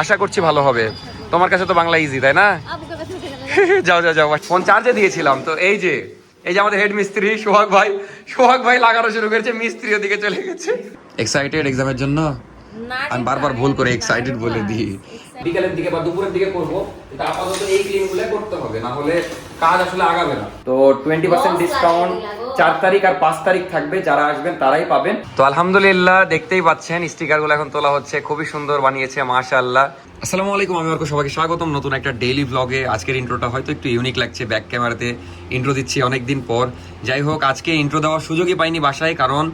আশা করছি ভালো হবে। তোমার কাছে তো বাংলা ইজি, তাই না? যাও যাও যাও, ফোন চার্জে দিয়েছিলাম তো। এই যে আমাদের হেড মিস্ত্রি সোহাগ ভাই লাগানো শুরু করেছে, মিস্ত্রি ওদিকে চলে গেছে। এক্সাইটেড এক্সামের জন্য? আমি বারবার ভুল করে এক্সাইটেড বলে দিই। বিকেলের দিকে বা দুপুরের দিকে করবো, কিন্তু আপাতত এই ক্লিন গুলো করতে হবে, না হলে কাজ আসলে আগাবে না। তো 20% ডিসকাউন্ট 4 তারিখ আর 5 তারিখ থাকবে, যারা আসবেন তারাই পাবেন। তো আলহামদুলিল্লাহ দেখতেই পাচ্ছেন স্টিকার গুলো এখন তোলা হচ্ছে, খুবই সুন্দর বানিয়েছে মাশাআল্লাহ। আসসালামু আলাইকুম, আমি অর্ক, সবাইকে স্বাগতম নতুন একটা ডেইলি ব্লগে। আজকের ইন্ট্রোটা হয়তো একটু ইউনিক লাগছে, ব্যাক ক্যামেরাতে ইন্ট্রো দিচ্ছি অনেকদিন পর। যাই হোক, আজকে ইন্ট্রো দেওয়ার সুযোগই পাইনি বাসায়, কারণ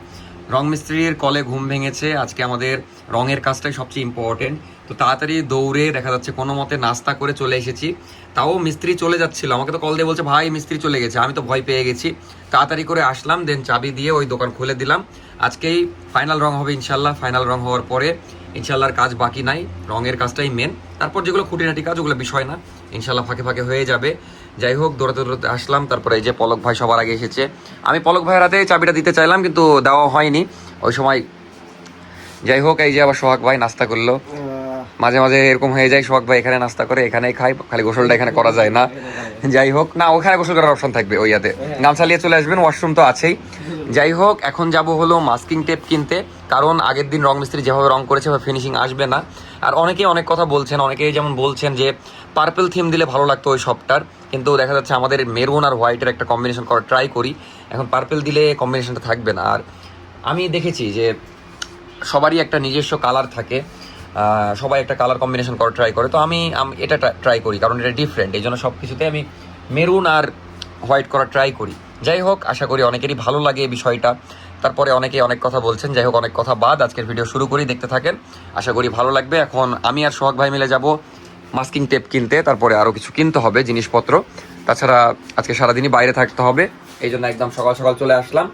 রং মিস্ত্রির কলে ঘুম ভেঙেছে। আজকে আমাদের রঙের কাজটাই সবচেয়ে ইম্পর্টেন্ট। তো তাড়াতাড়ি দৌড়ে দেখা যাচ্ছে কোনো মতে নাস্তা করে চলে এসেছি। তাও মিস্ত্রি চলে যাচ্ছিল, আমাকে তো কল দিয়ে বলছে ভাই মিস্ত্রি চলে গেছে। আমি তো ভয় পেয়ে গেছি, তাড়াতাড়ি করে আসলাম, দেন চাবি দিয়ে ওই দোকান খুলে দিলাম। আজকেই ফাইনাল রং হবে ইনশাল্লাহ। ফাইনাল রং হওয়ার পরে ইনশাল্লাহর কাজ বাকি নাই, রঙের কাজটাই মেন। তারপর যেগুলো খুঁটিনাটি কাজ ওগুলো বিষয় না, ইনশাল্লাহ ফাঁকে ফাঁকে হয়ে যাবে। যাই হোক, দৌড়াতে দৌড়াতে আসলাম। তারপরে এই যে পলক ভাই সবার আগে এসেছে। আমি পলক ভাইয়ের হাতে চাবিটা দিতে চাইলাম, কিন্তু দেওয়া হয়নি ওই সময়। যাই হোক, এই যে আবার সোহাগ ভাই নাস্তা করলো। মাঝে মাঝে এরকম হয়ে যায়, সোহাগ ভাই এখানে নাস্তা করে এখানেই খাই, খালি গোসলটা এখানে করা যায় না। যাই হোক, না ওখানে গোসল করার অপশন থাকবে, ওই ইয়াতে গামছা নিয়ে চলে আসবেন, ওয়াশরুম তো আছেই। যাই হোক, এখন যাব হলো মাস্কিং টেপ কিনতে, কারণ আগের দিন রং মিস্ত্রি যেভাবে রং করেছে ফিনিশিং আসবে না। আর অনেকেই অনেক কথা বলছেন, অনেকেই যেমন বলছেন যে পার্পল থিম দিলে ভালো লাগতো ওই শপটার, কিন্তু দেখা যাচ্ছে আমাদের মেরুন আর হোয়াইটের একটা কম্বিনেশন করা ট্রাই করি, এখন পার্পল দিলে কম্বিনেশনটা থাকবে না। আর আমি দেখেছি যে সবারই একটা নিজস্ব কালার থাকে, সবাই একটা কালার কম্বিনেশন করা ট্রাই করে, তো আমি এটা ট্রাই করি কারণ এটা ডিফারেন্ট, এই জন্য সব কিছুতে আমি মেরুন আর হোয়াইট করা ট্রাই করি। যাই হোক, আশা করি অনেকেরই ভালো লাগে এই বিষয়টা। তারপরে অনেকেই অনেক কথা বলছেন, যাই হোক অনেক কথা বাদ, আজকের ভিডিও শুরু করি, দেখতে থাকেন, আশা করি ভালো লাগবে। এখন আমি আর সোহাগ ভাই মিলে যাব মাস্কিং টেপ কিনতে, তারপরে আরও কিছু কিনতে হবে জিনিসপত্র। তাছাড়া আজকে সারাদিনই বাইরে থাকতে হবে, এই জন্য একদম সকাল সকাল চলে আসলাম।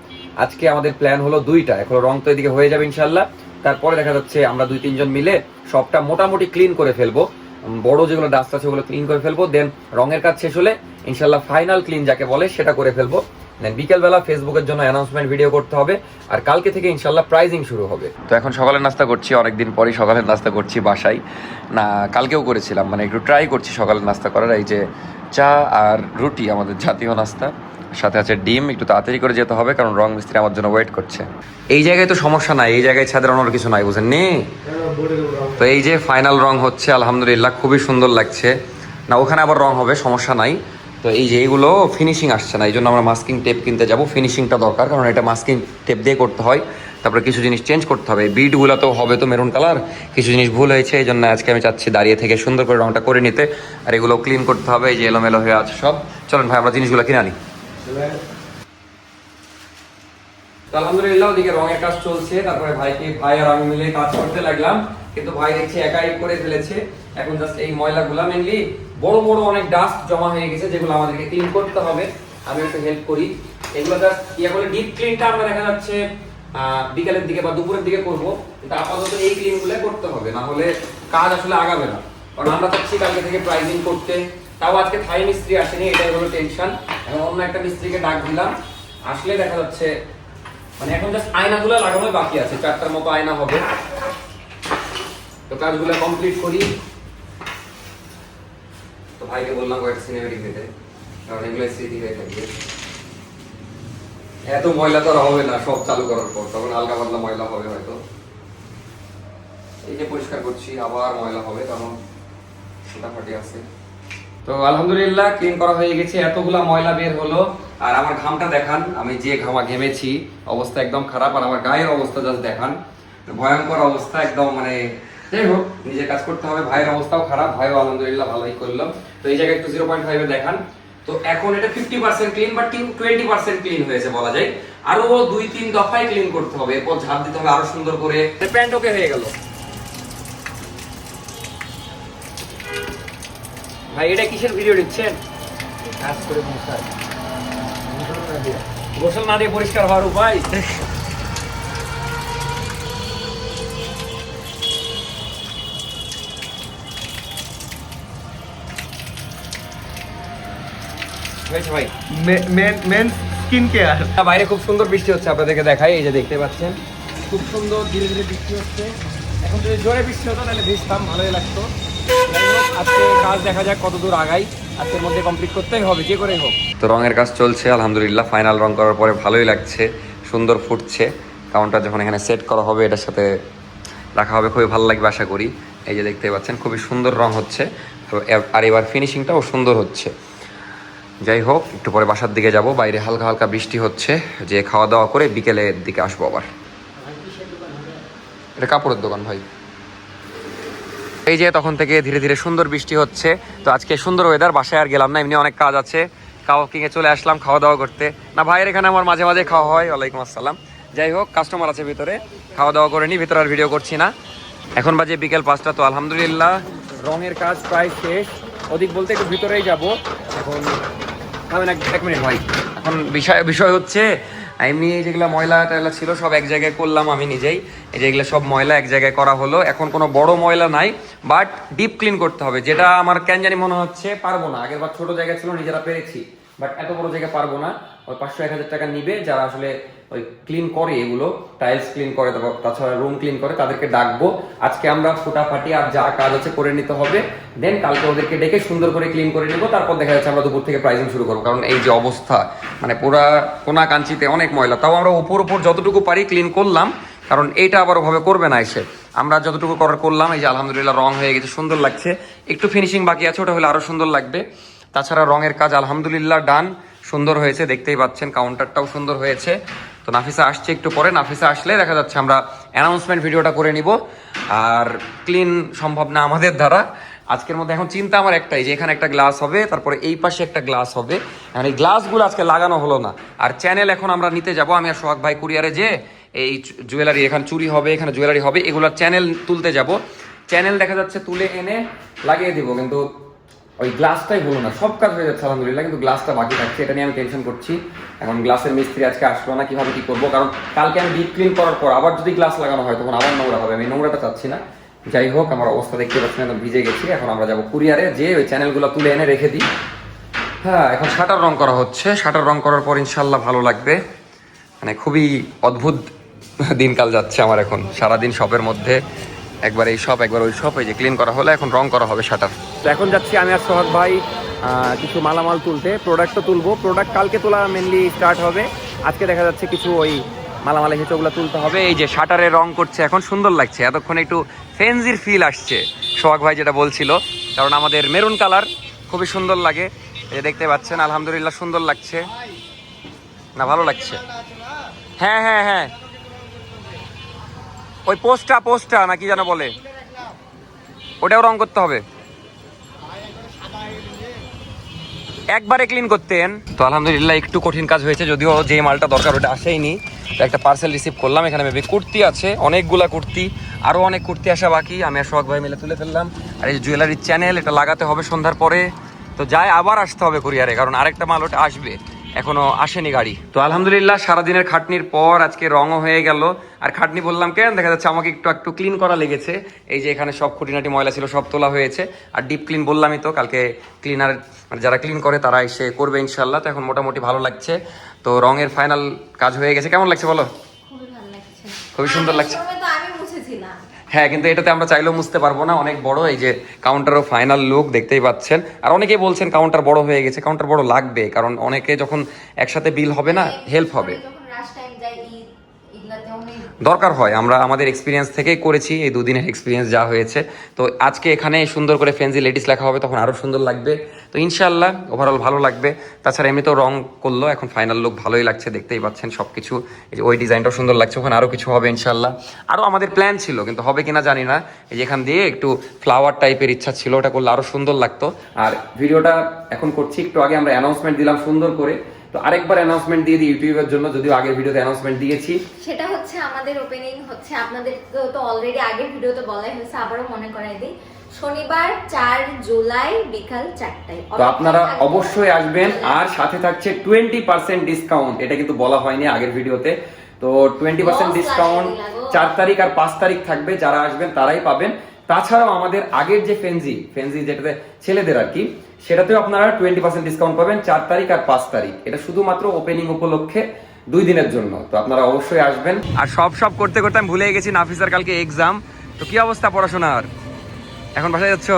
আজকে আমাদের প্ল্যান হলো দুইটা, এখন রং তো এদিকে হয়ে যাবে ইনশাল্লাহ, তারপরে দেখা যাচ্ছে আমরা 2-3 জন মিলে সবটা মোটামুটি ক্লিন করে ফেলবো, বড় যেগুলো ডাস্ট আছে ওগুলো ক্লিন করে ফেলবো, দেন রঙের কাজ শেষ হলে ইনশাল্লাহ ফাইনাল ক্লিন যাকে বলে সেটা করে ফেলবো। দেন বিকেলবেলা ফেসবুকের জন্য অ্যানাউন্সমেন্ট ভিডিও করতে হবে, আর কালকে থেকে ইনশাল্লাহ প্রাইজিং শুরু হবে। তো এখন সকালের নাস্তা করছি, অনেকদিন পরই সকালের নাস্তা করছি বাসায়, না কালকেও করেছিলাম, মানে একটু ট্রাই করছি সকালের নাস্তা করার। এই যে চা আর রুটি আমাদের জাতীয় নাস্তা, সাথে আছে ডিম। একটু তাড়াতাড়ি করে যেতে হবে কারণ রং মিস্ত্রি আমার জন্য ওয়েট করছে। এই জায়গায় তো সমস্যা নাই, এই জায়গায় ছাদের অন্য কিছু নাই, বুঝেননি? তো এই যে ফাইনাল রং হচ্ছে আলহামদুলিল্লাহ, খুবই সুন্দর লাগছে। না ওখানে আবার রং হবে, সমস্যা নাই। তো এই যে এইগুলো ফিনিশিং আসছে না, এই জন্য আমরা মাস্কিং টেপ কিনতে যাব। ফিনিশিংটা দরকার, কারণ এটা মাস্কিং টেপ দিয়ে করতে হয়। তারপরে কিছু জিনিস চেঞ্জ করতে হবে, বিটগুলো তো হবে তো মেরুন কালার, কিছু জিনিস ভুল হয়েছে, এই জন্য আজকে আমি চাচ্ছি দাঁড়িয়ে থেকে সুন্দর করে রংটা করে নিতে। আর এগুলো ক্লিন করতে হবে, এই যে এলোমেলো হয়ে আছে সব। চলেন ভাই আমরা জিনিসগুলো কিনে আনি। আলহামদুলিল্লাহ ওদিকে রঙের কাজ চলছে, তারপরে ভাই আর আমি মিলে কাজ করতে লাগলাম, কিন্তু ভাই দেখছি একাই করে ফেলেছে। এখন জাস্ট এই ময়লাগুলা, মেনলি বড় বড় অনেক ডাস্ট জমা হয়ে গেছে যেগুলো আমাদেরকে ক্লিন করতে হবে, আমি একটু হেল্প করি। এগুলো জাস্ট ইয়া করে ডিপ ক্লিনটা আমরা দেখা যাচ্ছে বিকেলের দিকে বা দুপুরের দিকে করবো, কিন্তু আপাতত এই ক্লিন গুলো করতে হবে, না হলে কাজ আসলে আগাবে না। কারণ আমরা চাচ্ছি কালকে থেকে প্রাইজিং করতে, তাও আজকে থাই মিস্ত্রি আসেনি, এটাই হলো টেনশন। এখন অন্য একটা মিস্ত্রিকে ডাক দিলাম, আসলে দেখা যাচ্ছে মানে এখন জাস্ট আয়নাগুলো লাগানোই বাকি আছে, 4টার মতো আয়না হবে, তো কাজগুলো কমপ্লিট করি। তো ভাইকে বললাম কয়েকটা সিনেমেটিক দিতে, কারণ এগুলো স্মৃতি হয়ে থাকবে। এত ময়লা তো আর হবে না সব চালু করার পর, তখন হালকা পাতলা ময়লা হবে হয়তো। এই যে পরিষ্কার করছি আবার ময়লা হবে, কারণ ফাটাফাটি আছে। তো আলহামদুলিল্লাহ ক্লিন করা হয়ে গেছে, এতগুলা ময়লা বের হলো। আর আমার ঘামটা দেখান, আমি যে ঘেমেছি, অবস্থা একদম খারাপ। আর আমার গায়ের অবস্থা জাস্ট দেখান, ভয়ঙ্কর অবস্থা একদম। মানে যাই হোক, নিজের কাজ করতে হবে। ভাইয়ের অবস্থাও খারাপ, ভাইও আলহামদুলিল্লাহ ভালোই করলো। তো এই জায়গায় একটু 0.5 দেখান। তো এখন এটা 50% ক্লিন বা 20% ক্লিন হয়েছে বলা যায়। আরো 2-3 দফায় ক্লিন করতে হবে, এরপর ঝাড় দিতে হবে আরো সুন্দর করে। প্যান্ট ওকে হয়ে গেল। ভাই এটা কিসের ভিডিও দিচ্ছেন? কাজ করে গোসল না দিয়ে পরিষ্কার হওয়ার উপায়। ভাই মেন স্কিন কেয়ার। বাইরে খুব সুন্দর বৃষ্টি হচ্ছে, আপনাদেরকে দেখাই, এই যে দেখতে পাচ্ছেন খুব সুন্দর ধীরে ধীরে বৃষ্টি হচ্ছে। এখন এখন যদি জোরে বৃষ্টি হতো তাহলে ভিজতাম, ভালোই লাগতো। যাই হোক, আজকে কাজ দেখা যাক কত দূর আগাই, আজকের মধ্যে কমপ্লিট করতেই হবে যে করেই হোক। তো রঙের কাজ চলছে আলহামদুলিল্লাহ, ফাইনাল রং করার পরে ভালোই লাগছে, সুন্দর ফুটছে। কাউন্টার যখন এখানে সেট করা হবে, এটার সাথে রাখা হবে, খুবই ভালো লাগবে আশা করি। এই যে দেখতে পাচ্ছেন খুবই সুন্দর রং হচ্ছে, আর এবার ফিনিশিংটাও সুন্দর হচ্ছে। যাই হোক, একটু পরে বাসার দিকে যাব, বাইরে হালকা হালকা বৃষ্টি হচ্ছে, যে খাওয়া দাওয়া করে বিকেলের দিকে আসবো আবার। এটা কাপড়ের দোকান ভাই। এই যে তখন থেকে ধীরে ধীরে সুন্দর বৃষ্টি হচ্ছে। তো আজকে সুন্দর ওয়েদার, বাসায় আর গেলাম না, এমনি অনেক কাজ আছে, কাউকিংয়ে চলে আসলাম খাওয়া দাওয়া করতে। না ভাইয়ের এখানে আমার মাঝে মাঝে খাওয়া হয়। ওয়ালাইকুম আসসালাম। যাই হোক, কাস্টমার আছে ভিতরে, খাওয়া দাওয়া করে নিই, ভিতরে আর ভিডিও করছি না। এখন বাজে বিকেল 5টা। তো আলহামদুলিল্লাহ রঙের কাজ প্রায় শেষ, ওদিক বলতে একটু ভিতরেই যাব এখন। এক মিনিট ভাই। এখন বিষয় হচ্ছে, এমনি যেগুলো ময়লা টয়লা ছিল সব এক জায়গায় করলাম আমি নিজেই। এই যেগুলো সব ময়লা এক জায়গায় করা হলো, এখন কোনো বড় ময়লা নাই, বাট ডিপ ক্লিন করতে হবে, যেটা আমার কেন জানি মনে হচ্ছে পারবো না। আগের বার ছোট জায়গা ছিল, নিজেরা পেরেছি, বাট এত বড় জায়গা পারবো না। ওই 500-1000 টাকা নিবে যারা আসলে ওই ক্লিন করে, এগুলো টাইলস ক্লিন করে, তাছাড়া রুম ক্লিন করে, তাদেরকে ডাকবো। আজকে আমরা ফুটাফাটি আর যা কাজ আছে করে নিতে হবে, দেন কালকে ওদেরকে ডেকে সুন্দর করে ক্লিন করে নিবো। তারপর দেখা যাচ্ছে আমরা দুপুর থেকে প্রাইজিং শুরু করবো, কারণ এই যে অবস্থা, মানে পুরা কোনা কাঞ্চিতে অনেক ময়লা। তাও আমরা উপর যতটুকু পারি ক্লিন করলাম, কারণ এইটা আবার ওভাবে করবে না এসে। আমরা যতটুকু করার করলাম। এই যে আলহামদুলিল্লাহ রং হয়ে গেছে, সুন্দর লাগছে। একটু ফিনিশিং বাকি আছে, ওটা হলে আরো সুন্দর লাগবে। তাছাড়া রঙের কাজ আলহামদুলিল্লাহ ডান, সুন্দর হয়েছে, দেখতেই পাচ্ছেন কাউন্টারটাও সুন্দর হয়েছে। তো নাফিসা আসছে একটু পরে, নাফিসা আসলে দেখা যাচ্ছে আমরা অ্যানাউন্সমেন্ট ভিডিওটা করে নিব। আর ক্লিন সম্ভব না আমাদের দ্বারা আজকের মধ্যে। এখন চিন্তা আমার একটাই, যে এখানে একটা গ্লাস হবে, তারপরে এই পাশে একটা গ্লাস হবে। এখন এই গ্লাসগুলো আজকে লাগানো হলো না। আর চ্যানেল এখন আমরা নিতে যাব, আমি আর সোহাগ ভাই কুরিয়ারে, যে এই জুয়েলারি, এখানে চুরি হবে, এখানে জুয়েলারি হবে, এগুলোর চ্যানেল তুলতে যাব। চ্যানেল দেখা যাচ্ছে তুলে এনে লাগিয়ে দিব, কিন্তু ওই গ্লাসটাই বলো না। সব কাজ হয়ে যাচ্ছে আলহামদুলিল্লাহ, কিন্তু গ্লাসটা বাকি থাকছে, এটা নিয়ে আমি টেনশন করছি। এখন গ্লাসের মিস্ত্রি আজকে আসলো না, কিভাবে কি করবো, কারণ কালকে আমি ডিপ ক্লিন করার পর আবার যদি গ্লাস লাগানো হয় তখন আবার নোংরা হবে, আমি নোংরাটা চাচ্ছি না। যাই হোক, আমার অবস্থা দেখতে পাচ্ছি না, ভিজে গেছি। এখন আমরা যাবো কুরিয়ারে, যে ওই চ্যানেলগুলো তুলে এনে রেখে দিই। হ্যাঁ, এখন শাটার রং করা হচ্ছে, শাটার রং করার পর ইনশাল্লাহ ভালো লাগবে। মানে খুবই অদ্ভুত দিনকাল যাচ্ছে আমার এখন, সারাদিন শপের মধ্যে, একবার এই শপ একবার ওই শপ। এই যে ক্লিন করা হলে এখন রং করা হবে শাটার। তো এখন যাচ্ছি আমি আর সোহাগ ভাই কিছু মালামাল তুলতে, প্রোডাক্টও তুলবো। প্রোডাক্ট কালকে তোলা মেনলি স্টার্ট হবে, আজকে দেখা যাচ্ছে কিছু ওই মালামাল এসেছে, ওগুলো তুলতে হবে। এই যে শাটারে রং করছে, এখন সুন্দর লাগছে, এতক্ষণ একটু ফেন্সির ফিল আসছে, সোহাগ ভাই যেটা বলছিল, কারণ আমাদের মেরুন কালার খুবই সুন্দর লাগে। এই দেখতে পাচ্ছেন আলহামদুলিল্লাহ সুন্দর লাগছে না, ভালো লাগছে। হ্যাঁ হ্যাঁ হ্যাঁ, ওই পোস্টটা না কি যেন বলে, ওটাও রং করতে হবে, একবারে ক্লিন করতেন। তো আলহামদুলিল্লাহ একটু কঠিন কাজ হয়েছে, যদিও যে মালটা দরকার ওটা আসেইনি। তো একটা পার্সেল রিসিভ করলাম, এখানে মেবি কুর্তি আছে, অনেকগুলা কুর্তি, আরও অনেক কুর্তি আসা বাকি, আমি আর সোহাগ ভাই মিলে তুলে ফেললাম। আর এই জুয়েলারির চ্যানেল, এটা লাগাতে হবে সন্ধ্যার পরে। তো যাই আবার আসতে হবে কুরিয়ারে, কারণ আরেকটা মাল ওটা আসবে, এখনো আসেনি গাড়ি। তো আলহামদুলিল্লাহ সারাদিনের খাটনির পর আজকে রঙও হয়ে গেল। আর খাটনি বললাম কেন, দেখা যাচ্ছে আমাকে একটু ক্লিন করা লেগেছে। এই যে এখানে সব খুঁটিনাটি ময়লা ছিল সব তোলা হয়েছে। আর ডিপ ক্লিন বললামই তো, কালকে ক্লিনার মানে যারা ক্লিন করে তারা এসে করবে ইনশাল্লাহ। তো এখন মোটামুটি ভালো লাগছে। তো রঙের ফাইনাল কাজ হয়ে গেছে, কেমন লাগছে বলো? খুবই ভালো লাগছে, খুবই সুন্দর লাগছে। আমি মুছেছিলাম। হ্যাঁ, কিন্তু এটাতে আমরা চাইলেও মুছতে পারবো না, অনেক বড়। এই যে কাউন্টারও ফাইনাল লুক দেখতেই পাচ্ছেন। আর অনেকেই বলছেন কাউন্টার বড় হয়ে গেছে, কাউন্টার বড় লাগবে, কারণ অনেকে যখন একসাথে বিল হবে না, হেল্প হবে, দরকার হয়। আমরা আমাদের এক্সপিরিয়েন্স থেকেই করেছি, এই দুদিনের এক্সপিরিয়েন্স যা হয়েছে। তো আজকে এখানে সুন্দর করে ফেন্সি লেডিস লেখা হবে, তখন আরও সুন্দর লাগবে। তো ইনশাল্লাহ ওভারঅল ভালো লাগবে। তাছাড়া এমনি তো রং করলো, এখন ফাইনাল লুক ভালোই লাগছে, দেখতেই পাচ্ছেন সব কিছু। এই যে ওই ডিজাইনটাও সুন্দর লাগছে, ওখানে আরও কিছু হবে ইনশাল্লাহ। আরও আমাদের প্ল্যান ছিল, কিন্তু হবে কিনা জানি না। এই যে এখান দিয়ে একটু ফ্লাওয়ার টাইপের ইচ্ছা ছিল, ওটা করলে আরও সুন্দর লাগতো। আর ভিডিওটা এখন করছি, একটু আগে আমরা অ্যানাউন্সমেন্ট দিলাম সুন্দর করে। তো আরেকবার অ্যানাউন্সমেন্ট দিয়ে দিই ইউটিউবের জন্য, যদিও আগের ভিডিওতে অ্যানাউন্সমেন্ট দিয়েছি। সেটা হচ্ছে আমাদের ওপেনিং হচ্ছে, আপনাদের তো অলরেডি আগের ভিডিওতে বলাই হয়েছে, আবারও মনে করাই দিই, শনিবার 4 জুলাই বিকাল 4টায়। তো আপনারা অবশ্যই আসবেন, আর সাথে থাকছে 20% ডিসকাউন্ট। এটা কিন্তু বলা হয়নি আগের ভিডিওতে। তো 20% ডিসকাউন্ট 4 তারিখ আর 5 তারিখ থাকবে, যারা আসবেন তারাই পাবেন। তাছাড়াও আমাদের আগের যে ফেন্সি যেটাতে ছেলেদের আর কি, সেটাতেও আপনারা 20% ডিসকাউন্ট পাবেন 4 তারিখ আর 5 তারিখ। এটা শুধুমাত্র ওপেনিং উপলক্ষে 2 দিনের জন্য। তো আপনারা অবশ্যই আসবেন। আর সব করতে করতে আমি ভুলে গেছি, নাফিসার কালকে এক্সাম। তো কি অবস্থা পড়াশোনার? এখন বাসায় যাচ্ছ?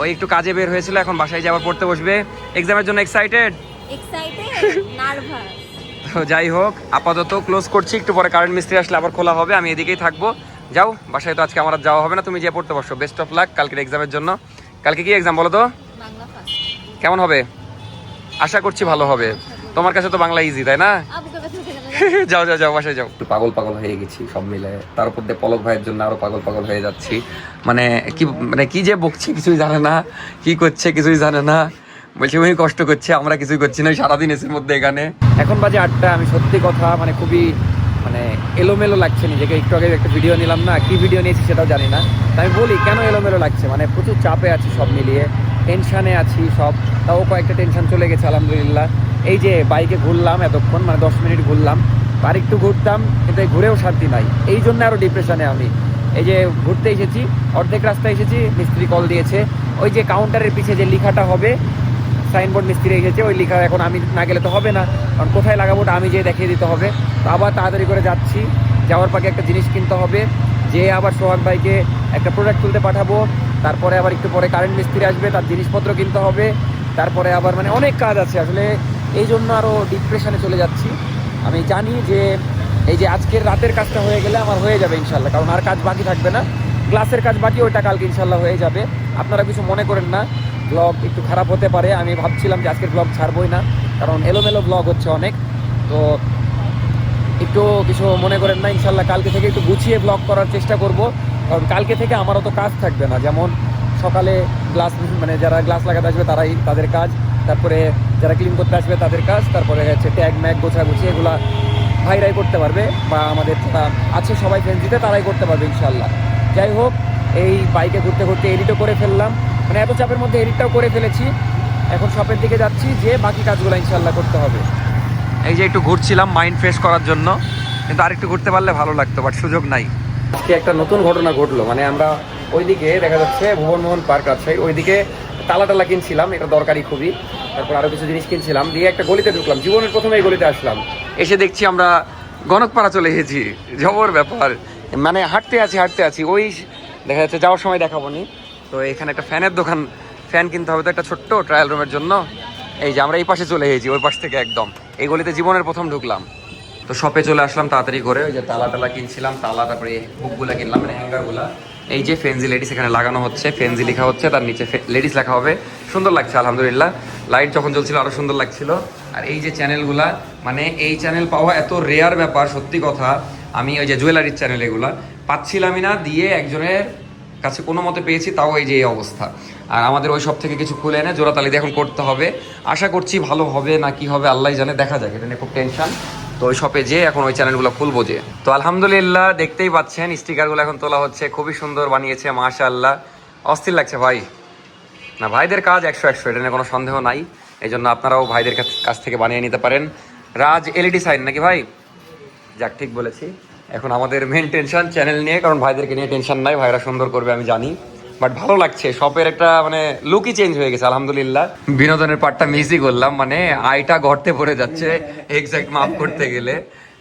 ওই একটু কাজে বের হয়েছিল, এখন বাসায় যাওয়ার পড়তে বসবে। এক্সামের জন্য এক্সাইটেড? নার্ভাস। তো যাই হোক, আপাতত ক্লোজ করছি, একটু পরে কারেন্ট মিস্ত্রি আসলে আবার খোলা হবে, আমি এদিকেই থাকবো। যাও বাসায়, তো আজকে আমার আর যাওয়া হবে না, তুমি যে পড়তে বসো। বেস্ট অফ লাক কালকের এক্সামের জন্য। কালকে কি এক্সাম বলো তো? বাংলা ফার্স্ট। কেমন হবে? আশা করছি ভালো হবে। তোমার কাছে তো বাংলা ইজি, তাই না? আপুকে কাছে উঠে গেল। যাও যাও যাও, বাসায় যাও। পাগল পাগল হয়ে গেছি সব মিলে, তার উপর দিয়ে পলক ভাইয়ের জন্য আরো পাগল পাগল হয়ে যাচ্ছি। মানে কি যে বকছি কিছুই জানে না, কি করছে কিছুই জানে না। বলছি উনি কষ্ট করছে, আমরা কিছুই করছি না, সারাদিন এসির মধ্যে এখানে। এখন বাজে 8টা। আমি সত্যি কথা মানে খুবই এলোমেলো লাগছে নিজেকে। একটু আগে একটা ভিডিও নিলাম না, কি ভিডিও নিয়েছি সেটাও জানি না। আমি বলি কেন এলোমেলো লাগছে, মানে প্রচুর চাপে আছি সব মিলিয়ে, টেনশানে আছি সব। তাও কয়েকটা টেনশন চলে গেছে আলহামদুলিল্লাহ। এই যে বাইকে ঘুরলাম এতক্ষণ, মানে 10 মিনিট ঘুরলাম, আর একটু ঘুরতাম কিন্তু এই ঘুরেও শান্তি নাই। এই জন্য আরও ডিপ্রেশনে আমি। এই যে ঘুরতে এসেছি, অর্ধেক রাস্তায় এসেছি, মিস্ত্রি কল দিয়েছে। ওই যে কাউন্টারের পিছে যে লেখাটা হবে, সাইনবোর্ড মিস্ত্রি এসেছে, ওই লেখা এখন আমি না গেলে তো হবে না, কারণ কোথায় লাগাবো ওটা আমি যেয়ে দেখিয়ে দিতে হবে। তো আবার তাড়াতাড়ি করে যাচ্ছি, যাওয়ার পাকে একটা জিনিস কিনতে হবে, যে আবার সোহাগ ভাইকে একটা প্রোডাক্ট তুলতে পাঠাবো। তারপরে আবার একটু পরে কারেন্ট মিস্ত্রি আসবে, তার জিনিসপত্র কিনতে হবে। তারপরে আবার মানে অনেক কাজ আছে আসলে, এই জন্য আরও ডিপ্রেশনে চলে যাচ্ছি। আমি জানি যে এই যে আজকের রাতের কাজটা হয়ে গেলে আমার হয়ে যাবে ইনশাল্লাহ, কারণ আর কাজ বাকি থাকবে না। গ্লাসের কাজ বাকি, ওইটা কালকে ইনশাল্লাহ হয়ে যাবে। আপনারা কিছু মনে করেন না, ব্লগ একটু খারাপ হতে পারে। আমি ভাবছিলাম যে আজকের ব্লগ ছাড়বই না, কারণ এলোমেলো ব্লগ হচ্ছে অনেক। তো একটু কিছু মনে করেন না, ইনশাল্লাহ কালকে থেকে একটু গুছিয়ে ব্লগ করার চেষ্টা করব। কারণ কালকে থেকে আমার অত কাজ থাকবে না। যেমন সকালে গ্লাস মানে যারা গ্লাস লাগাতে আসবে তাদের কাজ, তারপরে যারা ক্লিন করতে আসবে তাদের কাজ, তারপরে হচ্ছে ট্যাগ ম্যাগ গোছাগুছি, এগুলা ভাইরাই করতে পারবে, বা আমাদের যারা আছে সবাই ফ্রেন্ডসিতে তারাই করতে পারবে ইনশাল্লাহ। যাই হোক, এই বাইকে ঘুরতে ঘুরতে এডিটও করে ফেললাম, মানে এত চাপের মধ্যে এডিটটাও করে ফেলেছি। এখন শপের দিকে যাচ্ছি, যে বাকি কাজগুলো ইনশাল্লাহ করতে হবে। এই যে একটু ঘুরছিলাম মাইন্ড ফ্রেশ করার জন্য, কিন্তু আর একটু ঘুরতে পারলে ভালো লাগতো, বাট সুযোগ নাই। আজকে একটা নতুন ঘটনা ঘটলো, মানে আমরা ওইদিকে দেখা যাচ্ছে ভুবনমোহন পার্ক আছে, ওইদিকে তালা কিনছিলাম, এটা দরকারি খুবই। তারপর আরও কিছু জিনিস কিনছিলাম, দিয়ে একটা গলিতে ঢুকলাম, জীবনের প্রথমে এই গলিতে আসলাম। এসে দেখছি আমরা গণকপাড়া চলে এসেছি, জবর ব্যাপার। মানে হাঁটতে আছি, ওই দেখা যাচ্ছে যাওয়ার সময় দেখাবো নি। তো এখানে একটা ফ্যানের দোকান, ফ্যান কিনতে হবে তো একটা ছোট্ট ট্রায়াল রুমের জন্য। এই যে আমরা এই পাশে চলে এসেছি, ওই পাশ থেকে একদম এই গলিতে জীবনের প্রথম ঢুকলাম। তো শপে চলে আসলাম তাড়াতাড়ি করে, ওই যে তালা কিনছিলাম, তারপরে হুকগুলা কিনলাম, মানে হ্যাঙ্গারগুলা। এই যে ফেন্সি লেডিস এখানে লাগানো হচ্ছে, ফেন্সি লেখা হচ্ছে, তার নিচে লেডিস লেখা হবে। সুন্দর লাগছে আলহামদুলিল্লাহ। লাইট যখন জ্বলছিল আরও সুন্দর লাগছিল। আর এই যে চ্যানেলগুলা, মানে এই চ্যানেল পাওয়া এত রেয়ার ব্যাপার, সত্যি কথা। আমি ওই যে জুয়েলারির চ্যানেল এগুলা পাচ্ছিলামই না, দিয়ে একজনের কাছে কোনো মতে পেয়েছি, তাও এই যে এই অবস্থা। আর আমাদের ওই সব থেকে কিছু খুলে এনে জোড়াতালি দিয়ে এখন করতে হবে। আশা করছি ভালো হবে না কি হবে আল্লাহ জানে, দেখা যাক, এটা নিয়ে খুব টেনশন। তো ওই শপে যে এখন ওই চ্যানেলগুলো খুলবো যে। তো আলহামদুলিল্লাহ দেখতেই পাচ্ছেন স্টিকারগুলো এখন তোলা হচ্ছে, খুবই সুন্দর বানিয়েছে মাশাআল্লাহ, অস্থির লাগছে ভাই। না ভাইদের কাজ 100 এটা নিয়ে কোনো সন্দেহ নাই। এই জন্য আপনারাও ভাইদের কাছ থেকে বানিয়ে নিতে পারেন। রাজ এলইডি সাইন নাকি ভাই? যাক, ঠিক বলেছি। এখন আমাদের মেন টেনশন চ্যানেল নিয়ে, কারণ ভাইদেরকে নিয়ে টেনশন নাই, ভাইরা সুন্দর করবে আমি জানি। বাট ভালো লাগছে, শপের একটা মানে লুকই চেঞ্জ হয়ে গেছে আলহামদুলিল্লাহ। বিনোদনের পার্টটা মিসই করলাম, মানে আইটা গর্তে পড়ে যাচ্ছে এক্সাক্ট মাপ করতে গেলে।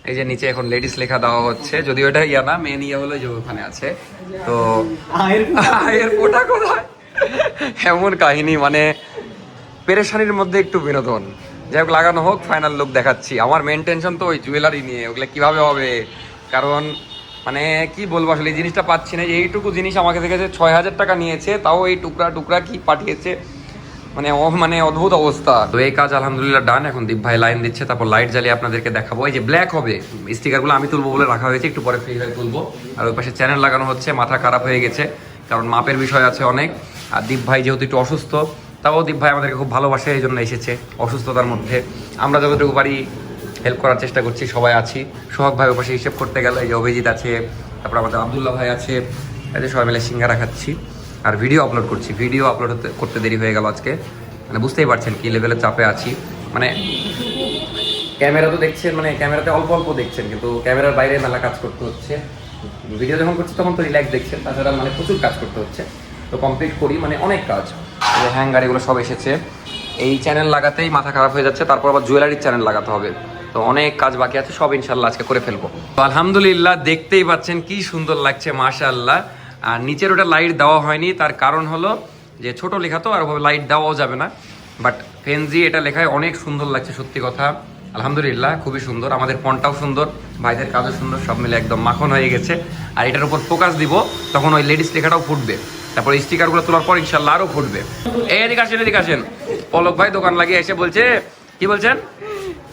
এই যে নিচে এখন লেডিস লেখা দেওয়া হচ্ছে, যদিও এটা ইয়া না, মেন ইয়া হলো যে ওখানে আছে। তো আয়ের পোটা কোথায়, এমন কাহিনী, মানে পেরেশানির মধ্যে একটু বিনোদন। যাই হোক, লাগানো হোক, ফাইনাল লুক দেখাচ্ছি। আমার মেন টেনশন তো ওই জুয়েলারি নিয়ে, ওগুলো কিভাবে হবে, কারণ মানে কি বলবো আসলে এই জিনিসটা পাচ্ছি না। যে এইটুকু জিনিস আমাকে থেকে 6,000 টাকা নিয়েছে, তাও এই টুকরা কি পাঠিয়েছে, মানে অদ্ভুত অবস্থা। তো এই কাজ আলহামদুলিল্লাহ ডান। এখন দীপ ভাই লাইন দিচ্ছে, তারপর লাইট জ্বালিয়ে আপনাদেরকে দেখাবো। এই যে ব্ল্যাক হবে স্টিকারগুলো আমি তুলবো বলে রাখা হয়েছে, একটু পরে ফ্রি হয়ে তুলবো। আর ওই পাশে চ্যানেল লাগানো হচ্ছে, মাথা খারাপ হয়ে গেছে, কারণ মাপের বিষয় আছে অনেক। আর দীপ ভাই যেহেতু একটু অসুস্থ, তাও দীপ ভাই আমাদেরকে খুব ভালোবাসে, এই জন্য এসেছে অসুস্থতার মধ্যে। আমরা যতটুকু পারি হেল্প করার চেষ্টা করছি, সবাই আছি। সোহাগ ভাই ওপাশে হিসেব করতে গেল, এই যে অভিজিৎ আছে, তারপর আমাদের আব্দুল্লাহ ভাই আছে, এই যে সবাই মিলে সিঙ্গারা খাচ্ছি আর ভিডিও আপলোড করছি। ভিডিও আপলোড করতে দেরি হয়ে গেল আজকে, মানে বুঝতেই পারছেন কি লেভেলের চাপে আছি। মানে ক্যামেরা তো দেখছেন, মানে ক্যামেরাতে অল্প দেখছেন, কিন্তু ক্যামেরার বাইরে মেলা কাজ করতে হচ্ছে। ভিডিও যখন করছি তখন তো রিল্যাক্স দেখছেন, তাছাড়া মানে প্রচুর কাজ করতে হচ্ছে। তো কমপ্লিট করি, মানে অনেক কাজ। হ্যাঙ্গার এগুলো সব এসেছে, এই চ্যানেল লাগাতেই মাথা খারাপ হয়ে যাচ্ছে, তারপর আবার জুয়েলারির চ্যানেল লাগাতে হবে। তো অনেক কাজ বাকি আছে, সব ইনশাল্লাহ আজকে করে ফেলবো। তো আলহামদুলিল্লাহ দেখতেই পাচ্ছেন কি সুন্দর লাগছে মাশাআল্লাহ। আর নিচের ওটা লাইট দেওয়া হয়নি, তার কারণ হলো যে ছোট লেখা তো আর ওভাবে লাইট দেওয়াও যাবে না। বাট ফেনজি এটা লেখায় অনেক সুন্দর লাগছে, সত্যি কথা আলহামদুলিল্লাহ খুবই সুন্দর। আমাদের ফন্টটাও সুন্দর, ভাইদের কাজও সুন্দর, সব মিলে একদম মাখন হয়ে গেছে। আর এটার উপর ফোকাস দিব, তখন ওই লেডিস লেখাটাও ফুটবে। তারপর স্টিকারগুলো তোলার পর ইনশাল্লাহ আরও ফুটবে। এই এদিকে আসেন, এদিকে আসেন। পলক ভাই দোকান লাগিয়ে এসে বলছে, কি বলছেন?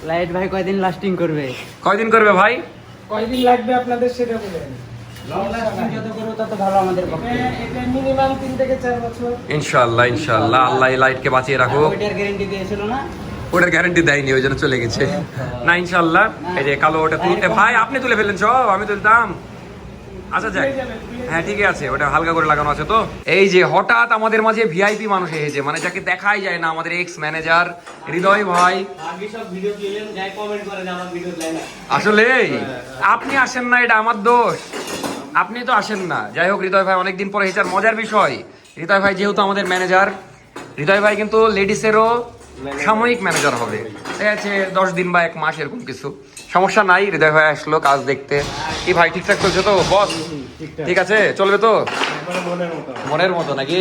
লাইট ভাই কয়দিন লাস্টিং করবে? কয়দিন করবে ভাই? কয়দিন লাগবে আপনাদের সেটা বলেন। যত করবো তত ভালো আমাদের পক্ষে। এটা মিনিমাম 3 থেকে 4 বছর। ইনশাল্লাহ ইনশাল্লাহ, আল্লাহ এই লাইটকে বাঁচিয়ে রাখো। ওইটার গ্যারান্টি দিয়েছিল না? ওটার গ্যারান্টি দেয়নি, ওই জন্য চলে গেছে। না ইনশাল্লাহ, এই যে কালো ওটা তুলতে ভাই আপনি তুলে ফেললেন সব, আমি তুলতাম। আচ্ছা যাক, হ্যাঁ ঠিকই আছে, ওটা হালকা করে লাগানো আছে তো। এই যে হঠাৎ আমাদের মাঝে ভিআইপি মানুষ এসেছে, মানে যাকে দেখাই যায় না, আমাদের এক্স ম্যানেজার হৃদয় ভাই। আসলে আপনি আসেন না, এটা আমার দোষ, আপনি তো আসেন না। যাই হোক, হৃদয় ভাই অনেকদিন পরে এসেছে। আর মজার বিষয়, হৃদয় ভাই যেহেতু আমাদের ম্যানেজার, হৃদয় ভাই কিন্তু লেডিসেরও সাময়িক ম্যানেজার হবে, ঠিক আছে, 10 দিন বা 1 মাস এরকম কিছু, সমস্যা নাই। হৃদয় ভাই আসলো কাজ দেখতে। কি ভাই ঠিকঠাক চলছে তো বস? ঠিক আছে, চলবে তো মনের মতো নাকি?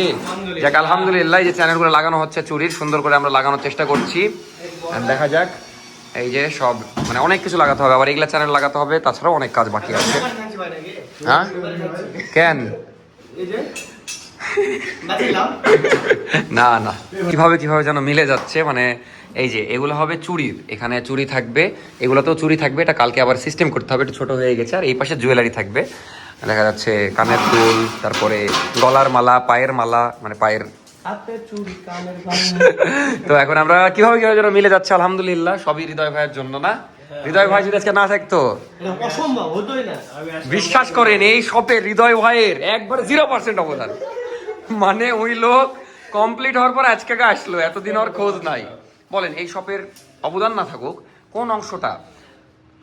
যাক আলহামদুলিল্লাহ, এই যে চ্যানেলগুলো লাগানো হচ্ছে চুরির, সুন্দর করে আমরা লাগানোর চেষ্টা করছি। আর দেখা যাক, এই যে সব মানে অনেক কিছু লাগাতে হবে, আবার এগুলা চ্যানেল লাগাতে হবে, তাছাড়াও অনেক কাজ বাকি আছে। হ্যাঁ কেন? না না, কিভাবে কিভাবে যেন মিলে যাচ্ছে। মানে এই যে এগুলো হবে চুড়ির, এখানে চুড়ি থাকবে, এগুলোতেও চুড়ি থাকবে। এটা কালকে আবার সিস্টেম করতে হবে, একটু ছোট হয়ে গেছে। আর এই পাশে জুয়েলারি থাকবে, দেখা যাচ্ছে কানের দুল, তারপরে গলার মালা, পায়ের মালা, মানে পায়ের তো এখন আমরা কিভাবে কিভাবে যেন মিলে যাচ্ছে আলহামদুলিল্লাহ, সবই হৃদয় ভাইয়ের জন্য না? হৃদয় ভাই যদি আজকে না থাকতো, বিশ্বাস করেন এই শপে হৃদয় ভাইয়ের একবার 0% অবদান। মানে ওই লোক কমপ্লিট হওয়ার পর আজকে আসলো, এতদিন ওর খোঁজ নাই। বলেন এই শপের অবদান না থাকুক, কোন অংশটা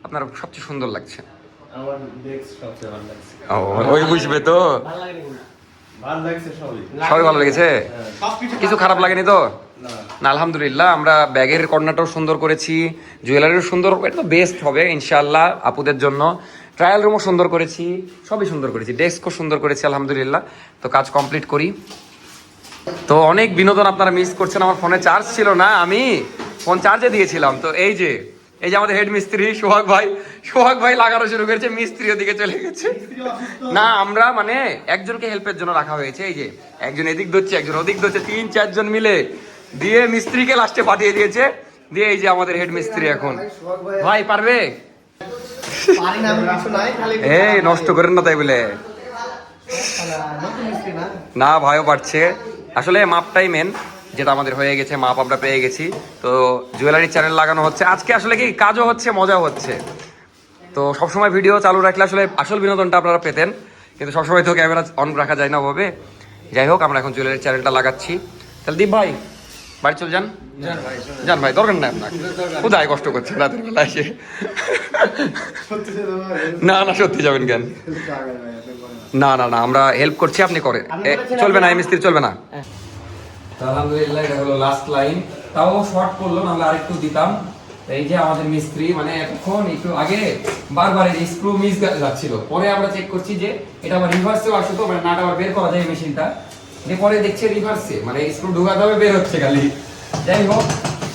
আপনার সবচেয়ে সুন্দর লাগছে? আমার ডেস্ক সবচেয়ে ভালো লাগছে। ওই বুঝবে তো, ভালো লাগছে সবই। সবাই ভালো লেগেছে, কিছু খারাপ লাগেনি তো? না আলহামদুলিল্লাহ। আমরা ব্যাগের কর্নারটাও সুন্দর করেছি, জুয়েলারিও সুন্দর, এটা তো বেস্ট হবে ইনশাআল্লাহ আপুদের জন্য। ট্রায়াল রুমও সুন্দর করেছি, সবই সুন্দর করেছি, ডেস্কও সুন্দর করেছি আলহামদুলিল্লাহ। তো কাজ কমপ্লিট করি। তো অনেক বিনোদন আপনারা মিস করছেন। আমার ফোনে চার্জ ছিল না, আমি ফোন চার্জে দিয়েছিলাম। তো এই যে আমাদের হেড মিস্ত্রি সোহাগ ভাই লাগানো শুরু করেছে, মিস্ত্রি ওদিকে চলে গেছে। না আমরা মানে একজনকে হেল্পের জন্য রাখা হয়েছে, এই যে একজন এদিক ধরছে, একজন ওদিক ধরছে, 3-4 জন মিলে দিয়ে মিস্ত্রিকে লাস্টে পাঠিয়ে দিয়েছে। দিয়ে এই যে আমাদের হেড মিস্ত্রি এখন ভাই পারবে, এই নষ্ট করেন না তাই বলে। না ভাইও পারছে, আসলে মাপটাই মেন, যেটা আমাদের হয়ে গেছে, মাপ আমরা পেয়ে গেছি। তো জুয়েলারি চ্যানেল লাগানো হচ্ছে আজকে, আসলে কি কাজও হচ্ছে, মজাও হচ্ছে। তো সবসময় ভিডিও চালু রাখলে আসলে আসল বিনোদনটা আপনারা পেতেন, কিন্তু সবসময় তো ক্যামেরা অন রাখা যায় না ওভাবে। যাই হোক, আমরা এখন জুয়েলারি চ্যানেলটা লাগাচ্ছি। তাহলে দীপ ভাই বাড়ি চল যান, যান ভাই, দরকার নাই আপনার, কোথায় কষ্ট করছেন রাতের বেলা এসে। না না সত্যি যাবেন কেন? না না না, আমরা হেল্প করছি, আপনি করেন, চলবে না এই মিস্ত্রি চলবে না। আলহামদুলিল্লাহ, এটা হলো লাস্ট লাইন, তাও শর্ট করলো, নাহলে আরেকটু দিতাম। এই যে আমাদের মিস্ত্রি মানে এখন একটু আগে বারবার এই স্ক্রু মিস যাচ্ছিল, পরে আমরা চেক করছি যে এটা আবার রিভার্সেও আসে, তো মানে নাট আবার বের করা যায় মেশিনটা, পরে দেখছে রিভার্সে, মানে স্ক্রু ঢোকাতে হবে, বের হচ্ছে খালি। যাই হোক,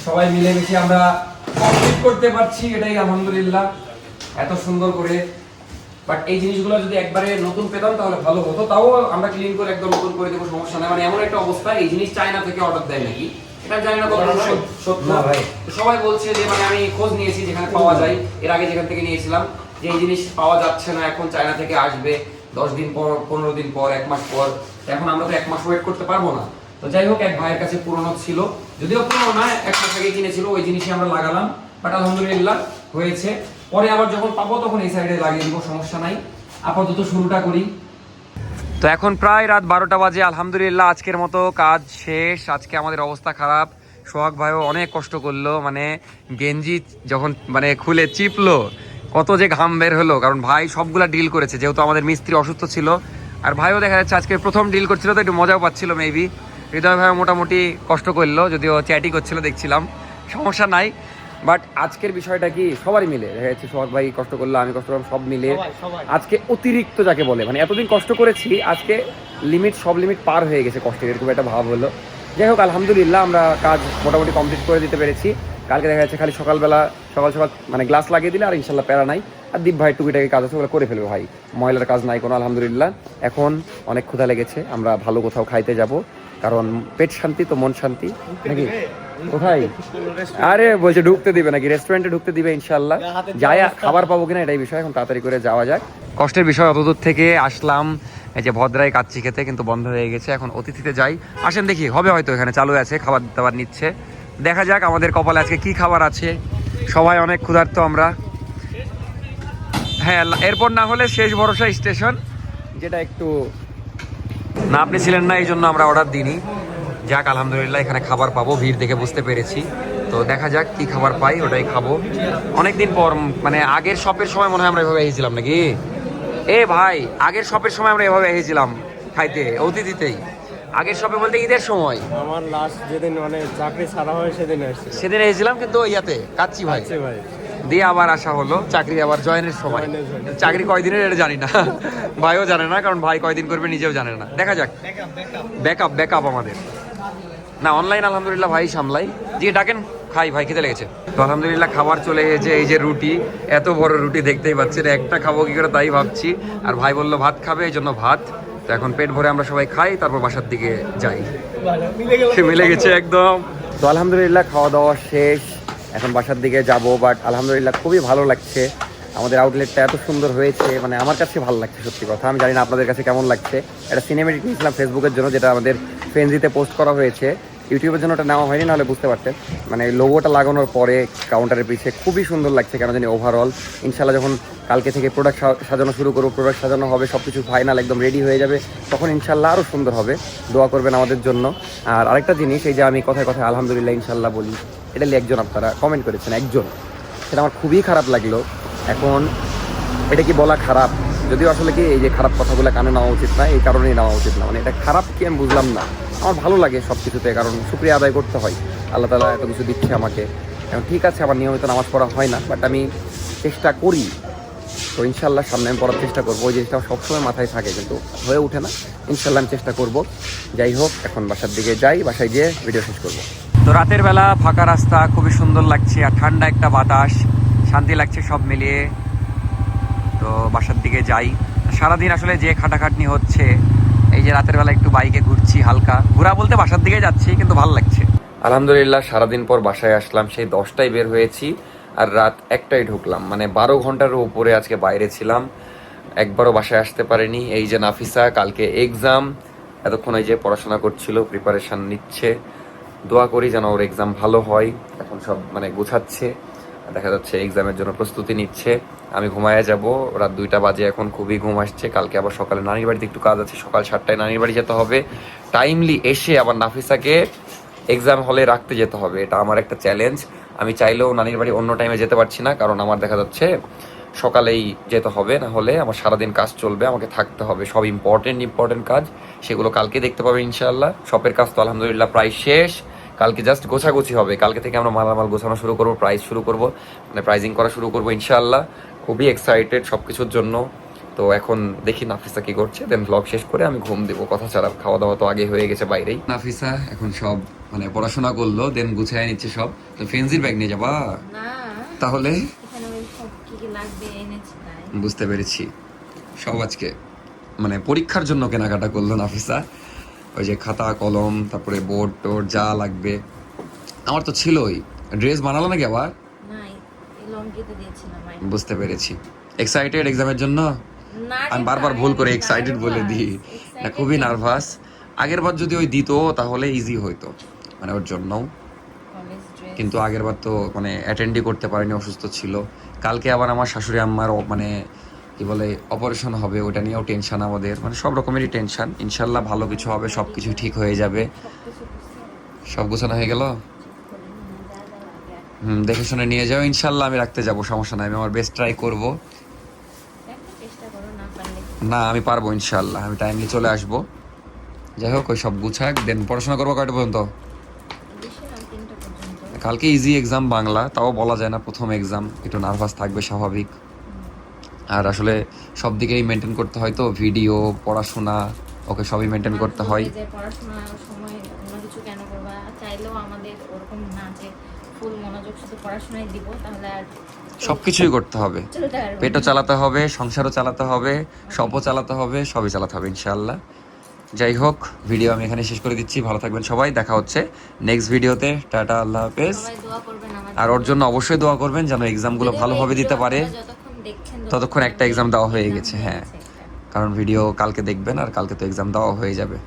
সবাই মিলেমিশে আমরা কমপ্লিট করতে পারছি, এটাই আলহামদুলিল্লাহ, এত সুন্দর করে। বাট এই জিনিসগুলো যদি একবারে নতুন পেতাম তাহলে ভালো হতো, তাও আমরা ক্লিন করে একদম নতুন করে দেবো, সমস্যা নেই। মানে এমন একটা অবস্থা, এই জিনিস চায়না থেকে অর্ডার দেয় নাকি এটা জানি না, সত্য ভাই সবাই বলছে যে, মানে আমি খোঁজ নিয়েছি যেখানে পাওয়া যায়, এর আগে যেখান থেকে নিয়েছিলাম, যে এই জিনিস পাওয়া যাচ্ছে না, এখন চায়না থেকে আসবে 10 দিন পর, 15 দিন পর, 1 মাস পর। এখন আমরা তো 1 মাস ওয়েট করতে পারবো না। তো যাই হোক, এক ভাইয়ের কাছে পুরনো ছিল, যদিও পুরনো না, 1 মাস আগে কিনেছিল, ওই জিনিসই আমরা লাগালাম। বাট আলহামদুলিল্লাহ হয়েছে, পরে আবার যখন পাবো তখন এই সাইডে লাগিয়ে দিব, সমস্যা নাই। আপাতত শুরুটা করি। তো এখন প্রায় রাত 12টা বাজে, আলহামদুলিল্লাহ আজকের মতো কাজ শেষ। আজকে আমাদের অবস্থা খারাপ, সোহাগ ভাইও অনেক কষ্ট করলো, মানে গেঞ্জি যখন মানে খুলে চিপলো, কত যে ঘাম বের হলো, কারণ ভাই সবগুলা ডিল করেছে, যেহেতু আমাদের মিস্ত্রি অসুস্থ ছিল। আর ভাইও দেখা যাচ্ছে আজকে প্রথম ডিল করছিল, তো একটু মজাও পাচ্ছিল মেবি। হৃদয় ভাইও মোটামুটি কষ্ট করলো, যদিও চ্যাটই করছিল দেখছিলাম, সমস্যা নাই। বাট আজকের বিষয়টা কি সবারই মিলে দেখা যাচ্ছে, সোহাগ ভাই কষ্ট করলো, আমি কষ্ট করলাম, সব মিলে আজকে অতিরিক্ত যাকে বলে, মানে এতদিন কষ্ট করেছি, আজকে সব লিমিট পার হয়ে গেছে কষ্টের, এরকম একটা ভাব হলো। যাই হোক আলহামদুলিল্লাহ আমরা কাজ মোটামুটি কমপ্লিট করে দিতে পেরেছি। কালকে দেখা যাচ্ছে খালি সকাল মানে গ্লাস লাগিয়ে দিলে আর ইনশাল্লাহ প্যারা নাই। আর দীপ ভাই টুকিটাকি কাজ আছে ওগুলো করে ফেলবে ভাই, ময়লার কাজ নাই কোনো আলহামদুলিল্লাহ। এখন অনেক ক্ষুধা লেগেছে, আমরা ভালো কোথাও খাইতে যাব, কারণ পেট শান্তি তো মন শান্তি নাকি। কোথায়? আরে বলছে ঢুকতে দিবে নাকি, রেস্টুরেন্টে ঢুকতে দিবে ইনশাল্লাহ। যাই খাবার পাবো কিনা এটাই বিষয়, এখন তাড়াতাড়ি করে যাওয়া যাক। কষ্টের বিষয় অতদূর থেকে আসলাম এই যে ভদ্রায় কাচ্চি খেতে, কিন্তু বন্ধ হয়ে গেছে। এখন অতিথিতে যাই, আসেন দেখি হবে হয়তো, এখানে চালু আছে, খাবার দাবার নিচ্ছে, দেখা যাক আমাদের কপালে আজকে কি খাবার আছে। সবাই অনেক ক্ষুধার্ত আমরা। হ্যাঁ, এরপর না হলে শেষ ভরসা স্টেশন, যেটা একটু না, আপনি ছিলেন না এই জন্য আমরা অর্ডার দিইনি। যাক আলহামদুলিল্লাহ এখানে খাবার পাবো, ভিড় দেখে বুঝতে পেরেছি, তো দেখা যাক কি খাবার পাই ওটাই খাবো। অনেকদিন পর, মানে আগের শপের সময় মনে হয় আমরা এভাবে এসেছিলাম নাকি। এ ভাই, আগের শপের সময় আমরা এভাবে এসেছিলাম খাইতে অতিথিতেই, আগের শপে বলতে ঈদের সময়। আমার লাস্ট যেদিন মানে চাকরি ছাড়া হয় সেদিন এসেছিলাম, কিন্তু ইয়াতে কাচ্চি ভাই দিয়ে আবার আসা হলো, চাকরি আবার জয়েনের সময়। চাকরি কয়দিনের এটা জানি না, ভাইও জানে না, কারণ ভাই কয়দিন করবে নিজেও জানে না। দেখা যাক, ব্যাকআপ আমাদের না, অনলাইন আলহামদুলিল্লাহ ভাই সামলাই। জি ডাকেন, খাই ভাই, খেতে লেগেছে তো আলহামদুলিল্লাহ। খাবার চলে এসেছে, এই যে রুটি, এত বড় রুটি দেখতেই পাচ্ছেন, একটা খাবো কি করে তাই ভাবছি। আর ভাই বললো ভাত খাবে, এই জন্য ভাত। তো এখন পেট ভরে আমরা সবাই খাই, তারপর বাসার দিকে যাই। মিলে গেছে একদম। তো আলহামদুলিল্লাহ খাওয়া দাওয়া শেষ, এখন বাসার দিকে যাব। বাট আলহামদুলিল্লাহ খুবই ভালো লাগছে, আমাদের আউটলেটটা এত সুন্দর হয়েছে, মানে আমার কাছে ভালো লাগছে সত্যি কথা। আমি জানি না আপনাদের কাছে কেমন লাগছে। একটা সিনেমেটিক নিয়েছিলাম ফেসবুকের জন্য, যেটা আমাদের ফ্রেন্ডজিতে পোস্ট করা হয়েছে, ইউটিউবের জন্য ওটা নেওয়া হয়নি, নাহলে বুঝতে পারতেন। মানে লোগোটা লাগানোর পরে কাউন্টারের পিছে খুবই সুন্দর লাগছে কেন জানি ওভারঅল। ইনশাল্লাহ যখন কালকে থেকে প্রোডাক্ট সাজানো শুরু করবো, প্রোডাক্ট সাজানো হবে, সব কিছু ফাইনাল একদম রেডি হয়ে যাবে, তখন ইনশাল্লাহ আরও সুন্দর হবে। দোয়া করবেন আমাদের জন্য। আর আরেকটা জিনিস, এই যে আমি কথায় কথায় আলহামদুলিল্লাহ ইনশাল্লাহ বলি, এটা একজন আপনারা কমেন্ট করেছেন, একজন, সেটা আমার খুবই খারাপ লাগলো। এখন এটা কি বলা খারাপ, যদিও আসলে কি এই যে খারাপ কথাগুলো কানে নেওয়া উচিত না, এই কারণেই নেওয়া উচিত না। মানে এটা খারাপ কি আমি বুঝলাম না, আমার ভালো লাগে সব কিছুতে, কারণ শুকরিয়া আদায় করতে হয়, আল্লাহ তাআলা এত কিছু দিচ্ছে আমাকে। এখন ঠিক আছে, আমার নিয়মিত নামাজ পড়া হয় না, বাট আমি চেষ্টা করি, তো ইনশাল্লাহ সামনে আমি পড়ার চেষ্টা করবো। ওই জিনিসটা সবসময় মাথায় থাকে কিন্তু হয়ে ওঠে না, ইনশাল্লাহ আমি চেষ্টা করব। যাই হোক, এখন বাসার দিকে যাই, বাসায় গিয়ে ভিডিও শেষ করবো। তো রাতের বেলা ফাঁকা রাস্তা, খুবই সুন্দর লাগছে, আর ঠান্ডা একটা বাতাস, শান্তি লাগছে সব মিলিয়ে। তো বাসার দিকে যাই। সারাদিন আসলে যে খাটাখাটনি হচ্ছে, এই যে রাতের বেলা একটু বাইকে ঘুরছি, হালকা ঘোরা বলতে বাসার দিকে যাচ্ছি, কিন্তু ভালো লাগছে আলহামদুলিল্লাহ। সারাদিন পর বাসায় আসলাম, সেই 10টায় বের হয়েছি আর রাত 1টায় ঢুকলাম, মানে 12 ঘন্টার উপরে আজকে বাইরে ছিলাম, একবারও বাসায় আসতে পারিনি। এই যে নাফিসা কালকে এক্সাম, এতক্ষণ এই যে পড়াশোনা করছিল, প্রিপারেশন নিচ্ছে, দোয়া করি যেন ওর এক্সাম ভালো হয়। এখন সব মানে গোছাচ্ছে, দেখা যাচ্ছে এক্সামের জন্য প্রস্তুতি নিচ্ছে। আমি ঘুমায় যাব, রাত 2টা বাজে এখন, খুবই ঘুম আসছে। কালকে আবার সকালে নানির বাড়িতে একটু কাজ আছে, সকাল 7টায় নানির বাড়ি যেতে হবে, টাইমলি এসে আবার নাফিসাকে এক্সাম হলে রাখতে যেতে হবে। এটা আমার একটা চ্যালেঞ্জ। আমি চাইলেও নানির বাড়ি অন্য টাইমে যেতে পারছি না, কারণ আমার দেখা যাচ্ছে সকালেই যেতে হবে, না হলে আমার সারাদিন কাজ চলবে, আমাকে থাকতে হবে। সব ইম্পর্টেন্ট কাজ, সেগুলো কালকে দেখতে পাবে ইনশাআল্লাহ। শপের কাজ তো আলহামদুলিল্লাহ প্রায় শেষ, কালকে জাস্ট গোছাগুছি হবে। কালকে থেকে আমরা মালামাল গোছানো শুরু করবো, প্রাইস শুরু করবো, মানে প্রাইজিং করা শুরু করবো ইনশাআল্লাহ। খুবই এক্সাইটেড সব কিছুর জন্য। তো এখন দেখি নাফিসা কি করছে, দেন ব্লগ শেষ করে আমি ঘুম দেবো। কথা ছাড়া খাওয়া দাওয়া তো আগে হয়ে গেছে বাইরেই। নাফিসা এখন সব মানে পড়াশোনা করলো, দেন গুছিয়ে নিচ্ছে সব। তো ফেন্সির ব্যাগ নিয়ে যাবা না, তাহলে? এখানে ওই সব কি লাগবে এনেছি তাই। বুঝতে পেরেছি, সব আজকে মানে পরীক্ষার জন্য কেনাকাটা করলো নাফিসা। ওই যে খাতা কলম, তারপরে বোর্ড টোর্ড যা লাগবে, আমার তো ছিলই। ড্রেস বানালো নাকি আবার? না, এই লঙ্গিতে দিয়েছিলাম। বুঝতে পেরেছি। এক্সাইটেড এক্সামের জন্য? না, আমি বারবার ভুল করে এক্সাইটেড বলে দিই, না খুবই নার্ভাস। আগের বার যদি ওই দিত তাহলে ইজি হইতো, মানে ওর জন্য। কিন্তু আগের বার তো মানে অ্যাটেন্ডই করতে পারিনি, অসুস্থ ছিল। কালকে আবার আমার শাশুড়ি আম্মার মানে কি বলে অপারেশন হবে, ওটা নিয়েও টেনশন আমাদের, মানে সব রকমেরই টেনশন। ইনশাল্লাহ ভালো কিছু হবে, সব কিছু ঠিক হয়ে যাবে। সব গোছানো হয়ে গেল? দেখে শুনে নিয়ে যাও ইনশাল্লাহ। আমি রাখতে যাবো, সমস্যা নাই, আমি আমার বেস্ট ট্রাই করবো। না আমি পারবো ইনশাল্লাহ, আমি টাইমলি চলে আসবো। যাই হোক, ওই সব গুছাক, দেন পড়াশোনা করবো কয়টা পর্যন্ত? কালকে ইজি এক্সাম বাংলা, তাও বলা যায় না, প্রথম এক্সাম একটু নার্ভাস থাকবে স্বাভাবিক। আর আসলে সব দিকেই মেনটেন করতে হয়, তো ভিডিও, পড়াশোনা, ওকে সবই মেনটেন করতে হয়। যে পড়াশোনার সময় অন্য কিছু কেন করবা, চাইলেও আমাদের ওরকম না যে ফুল মনোযোগ শুধু পড়াশোনায় দিব, তাহলে আর সবকিছুই করতে হবে, চলতে পারবো না। পেটও চালাতে হবে, সংসারও চালাতে হবে, শপও চালাতে হবে, সবই চালাতে হবে ইনশাআল্লাহ। যাই হোক, ভিডিও আমি এখানে শেষ করে দিচ্ছি। ভালো থাকবেন সবাই, দেখা হচ্ছে নেক্সট ভিডিওতে। টাটা, আল্লাহ হাফেজ। সবাই দোয়া করবেন আমাদের আর ওর জন্য অবশ্যই দোয়া করবেন যেন এক্সামগুলো ভালোভাবে দিতে পারে। যতক্ষণ দেখছেন ততক্ষণ একটা এক্সাম দেওয়া হয়ে গেছে, exam হ্যাঁ। হয়ে গেছে একটা। কারণ ভিডিও কালকে দেখবেন, আর কালকে তো এক্সাম দেওয়া হয়ে যাবে।